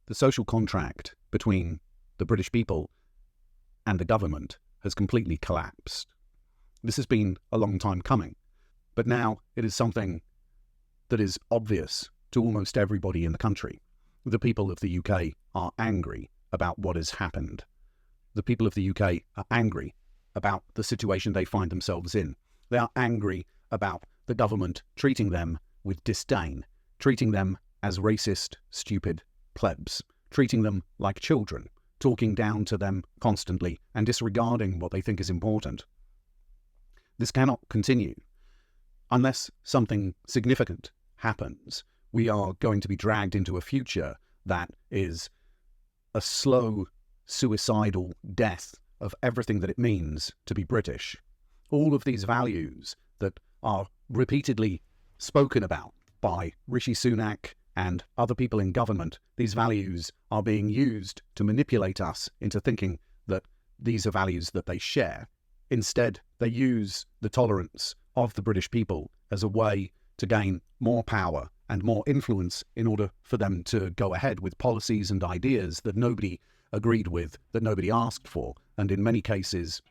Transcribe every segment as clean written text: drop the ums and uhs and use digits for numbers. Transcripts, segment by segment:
The social contract between the British people and the government has completely collapsed. This has been a long time coming, but now it is something that is obvious to almost everybody in the country. The people of the UK are angry about what has happened. The people of the UK are angry about the situation they find themselves in. They are angry about the government treating them with disdain, treating them as racist, stupid plebs, treating them like children, talking down to them constantly and disregarding what they think is important. This cannot continue. Unless something significant happens, we are going to be dragged into a future that is a slow, suicidal death of everything that it means to be British. All of these values that are repeatedly spoken about by Rishi Sunak and other people in government, these values are being used to manipulate us into thinking that these are values that they share. Instead, they use the tolerance of the British people as a way to gain more power and more influence in order for them to go ahead with policies and ideas that nobody agreed with, that nobody asked for, and in many cases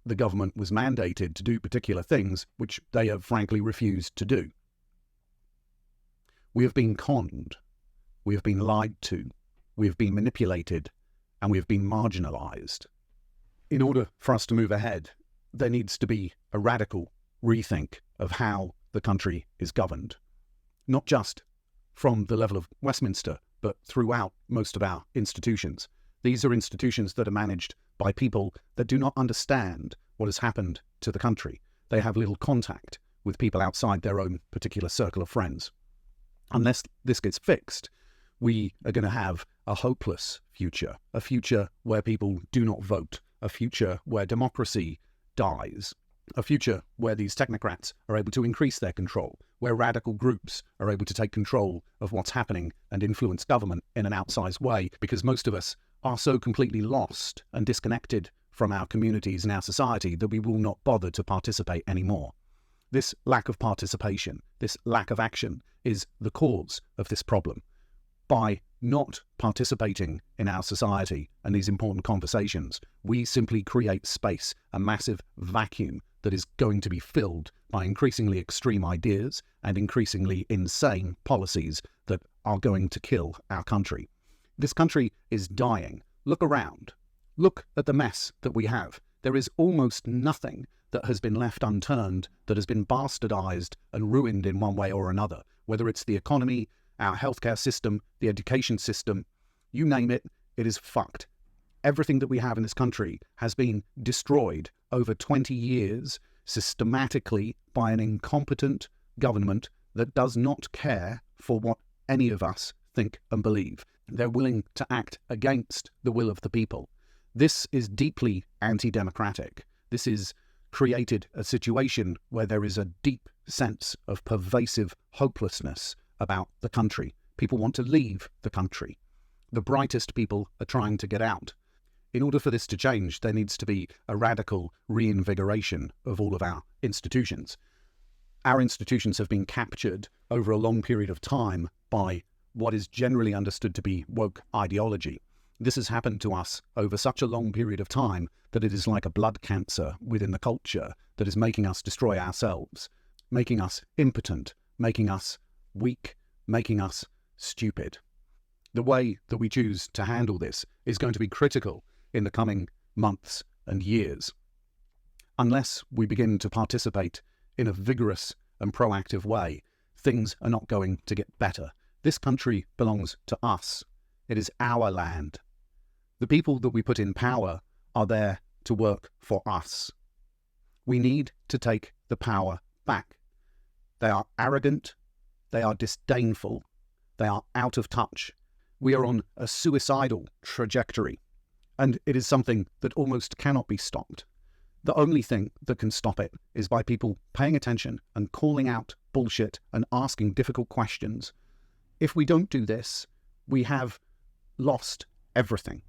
the government was mandated to do particular things which they have frankly refused to do. We have been conned, we have been lied to, we have been manipulated, and we have been marginalised. In order for us to move ahead, there needs to be a radical rethink of how the country is governed, not just from the level of Westminster, but throughout most of our institutions. These are institutions that are managed by people that do not understand what has happened to the country. They have little contact with people outside their own particular circle of friends. Unless this gets fixed, we are going to have a hopeless future, a future where people do not vote, a future where democracy dies, a future where these technocrats are able to increase their control, where radical groups are able to take control of what's happening and influence government in an outsized way, because most of us are so completely lost and disconnected from our communities and our society that we will not bother to participate anymore. This lack of participation, this lack of action is the cause of this problem. By not participating in our society and these important conversations, we simply create space, a massive vacuum that is going to be filled by increasingly extreme ideas and increasingly insane policies that are going to kill our country. This country is dying. Look around. Look at the mess that we have. There is almost nothing that has been left unturned, that has been bastardized and ruined in one way or another, whether it's the economy, our healthcare system, the education system, you name it, it is fucked. Everything that we have in this country has been destroyed over 20 years systematically by an incompetent government that does not care for what any of us think and believe. They're willing to act against the will of the people. This is deeply anti-democratic. This is created a situation where there is a deep sense of pervasive hopelessness about the country. People want to leave the country. The brightest people are trying to get out. In order for this to change, there needs to be a radical reinvigoration of all of our institutions. Our institutions have been captured over a long period of time by what is generally understood to be woke ideology. This has happened to us over such a long period of time that it is like a blood cancer within the culture that is making us destroy ourselves, making us impotent, making us weak, making us stupid. The way that we choose to handle this is going to be critical in the coming months and years. Unless we begin to participate in a vigorous and proactive way, things are not going to get better. This country belongs to us. It is our land. The people that we put in power are there to work for us. We need to take the power back. They are arrogant. They are disdainful. They are out of touch. We are on a suicidal trajectory, and it is something that almost cannot be stopped. The only thing that can stop it is by people paying attention and calling out bullshit and asking difficult questions. If we don't do this, we have lost everything.